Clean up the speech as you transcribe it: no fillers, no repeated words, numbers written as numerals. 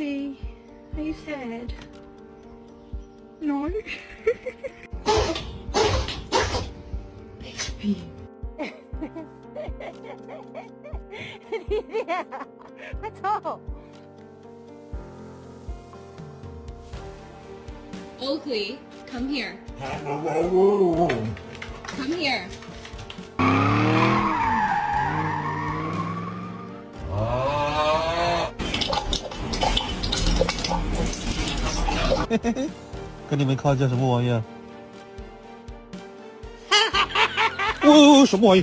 Really? Are you sad? No? Baby. Oakley, come here. Come here. Con 你们看这什么玩意儿？哦，什么玩意？